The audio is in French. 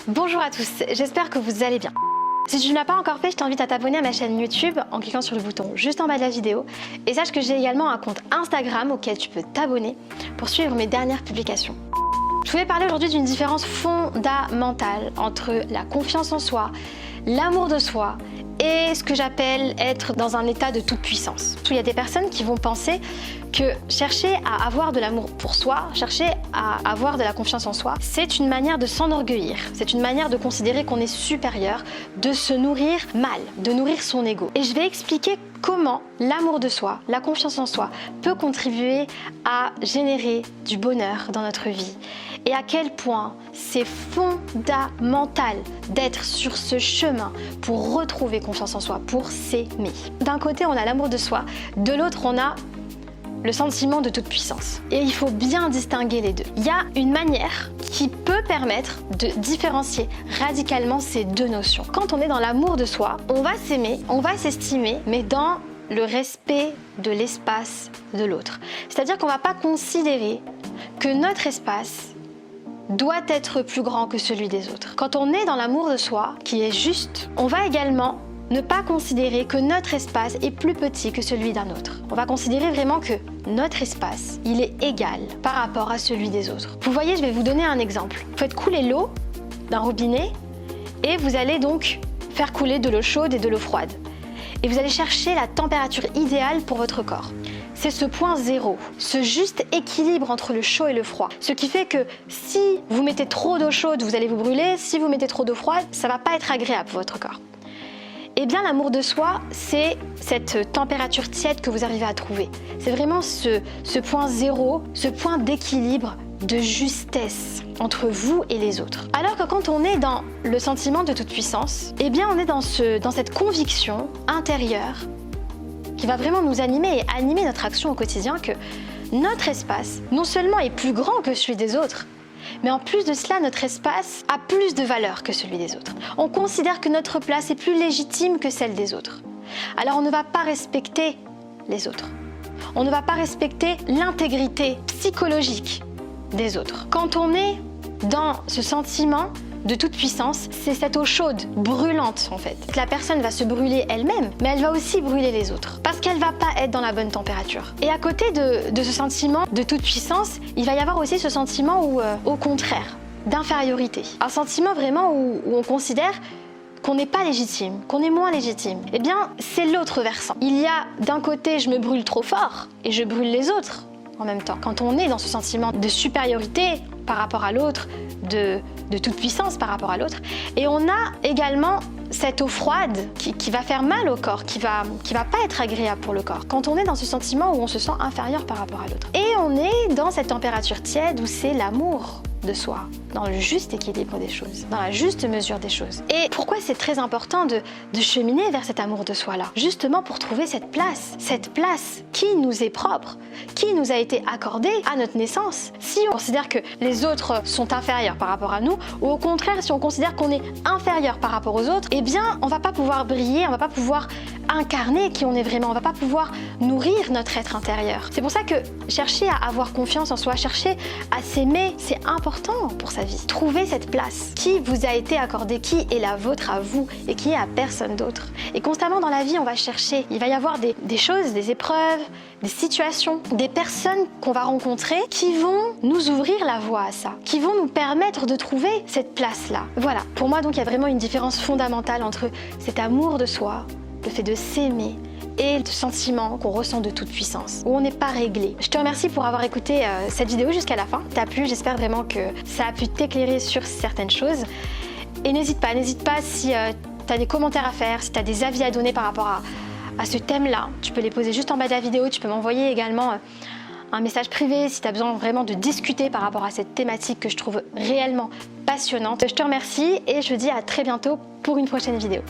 Bonjour à tous, j'espère que vous allez bien. Si tu ne l'as pas encore fait, je t'invite à t'abonner à ma chaîne YouTube en cliquant sur le bouton juste en bas de la vidéo. Et sache que j'ai également un compte Instagram auquel tu peux t'abonner pour suivre mes dernières publications. Je voulais parler aujourd'hui d'une différence fondamentale entre la confiance en soi, l'amour de soi et ce que j'appelle être dans un état de toute puissance. Il y a des personnes qui vont penser que chercher à avoir de l'amour pour soi, chercher à avoir de la confiance en soi, c'est une manière de s'enorgueillir, c'est une manière de considérer qu'on est supérieur, de se nourrir mal, de nourrir son ego. Et je vais expliquer comment l'amour de soi, la confiance en soi peut contribuer à générer du bonheur dans notre vie et à quel point c'est fondamental d'être sur ce chemin pour retrouver confiance en soi, pour s'aimer. D'un côté, on a l'amour de soi, de l'autre, on a le sentiment de toute puissance. Et il faut bien distinguer les deux. Il y a une manière qui peut permettre de différencier radicalement ces deux notions. Quand on est dans l'amour de soi, on va s'aimer, on va s'estimer, mais dans le respect de l'espace de l'autre. C'est-à-dire qu'on ne va pas considérer que notre espace doit être plus grand que celui des autres. Quand on est dans l'amour de soi, qui est juste, on va également ne pas considérer que notre espace est plus petit que celui d'un autre. On va considérer vraiment que notre espace, il est égal par rapport à celui des autres. Vous voyez, je vais vous donner un exemple. Vous faites couler l'eau d'un robinet et vous allez donc faire couler de l'eau chaude et de l'eau froide. Et vous allez chercher la température idéale pour votre corps. C'est ce point zéro, ce juste équilibre entre le chaud et le froid. Ce qui fait que si vous mettez trop d'eau chaude, vous allez vous brûler. Si vous mettez trop d'eau froide, ça ne va pas être agréable pour votre corps. Eh bien, l'amour de soi, c'est cette température tiède que vous arrivez à trouver. C'est vraiment ce point zéro, ce point d'équilibre, de justesse entre vous et les autres. Alors que quand on est dans le sentiment de toute puissance, eh bien, on est dans cette conviction intérieure qui va vraiment nous animer et animer notre action au quotidien que notre espace, non seulement est plus grand que celui des autres, mais en plus de cela, notre espace a plus de valeur que celui des autres. On considère que notre place est plus légitime que celle des autres. Alors on ne va pas respecter les autres. On ne va pas respecter l'intégrité psychologique des autres. Quand on est dans ce sentiment de toute puissance, c'est cette eau chaude, brûlante en fait. La personne va se brûler elle-même, mais elle va aussi brûler les autres, parce qu'elle va pas être dans la bonne température. Et à côté de ce sentiment de toute puissance, il va y avoir aussi ce sentiment où, au contraire, d'infériorité. Un sentiment vraiment où on considère qu'on n'est pas légitime, qu'on est moins légitime. Eh bien, c'est l'autre versant. Il y a d'un côté, je me brûle trop fort et je brûle les autres en même temps. Quand on est dans ce sentiment de supériorité par rapport à l'autre, de toute puissance par rapport à l'autre. Et on a également cette eau froide qui va faire mal au corps, qui va pas être agréable pour le corps. Quand on est dans ce sentiment où on se sent inférieur par rapport à l'autre. Et on est dans cette température tiède où c'est l'amour de soi, dans le juste équilibre des choses, dans la juste mesure des choses. Et pourquoi c'est très important de cheminer vers cet amour de soi-là? Justement pour trouver cette place qui nous est propre, qui nous a été accordée à notre naissance. Si on considère que les autres sont inférieurs par rapport à nous, ou au contraire, si on considère qu'on est inférieur par rapport aux autres, eh bien, on va pas pouvoir briller, on va pas pouvoir incarner qui on est vraiment, on va pas pouvoir nourrir notre être intérieur. C'est pour ça que chercher à avoir confiance en soi, chercher à s'aimer, c'est important pour sa vie. Trouver cette place qui vous a été accordée, qui est la vôtre à vous et qui est à personne d'autre. Et constamment dans la vie, on va chercher. Il va y avoir des choses, des épreuves, des situations, des personnes qu'on va rencontrer qui vont nous ouvrir la voie à ça, qui vont nous permettre de trouver cette place-là. Voilà. Pour moi, donc, il y a vraiment une différence fondamentale entre cet amour de soi, le fait de s'aimer et le sentiment qu'on ressent de toute puissance, où on n'est pas réglé. Je te remercie pour avoir écouté cette vidéo jusqu'à la fin. T'as plu, j'espère vraiment que ça a pu t'éclairer sur certaines choses. Et n'hésite pas si tu as des commentaires à faire, si tu as des avis à donner par rapport à ce thème-là, tu peux les poser juste en bas de la vidéo. Tu peux m'envoyer également un message privé si tu as besoin vraiment de discuter par rapport à cette thématique que je trouve réellement passionnante. Je te remercie et je te dis à très bientôt pour une prochaine vidéo.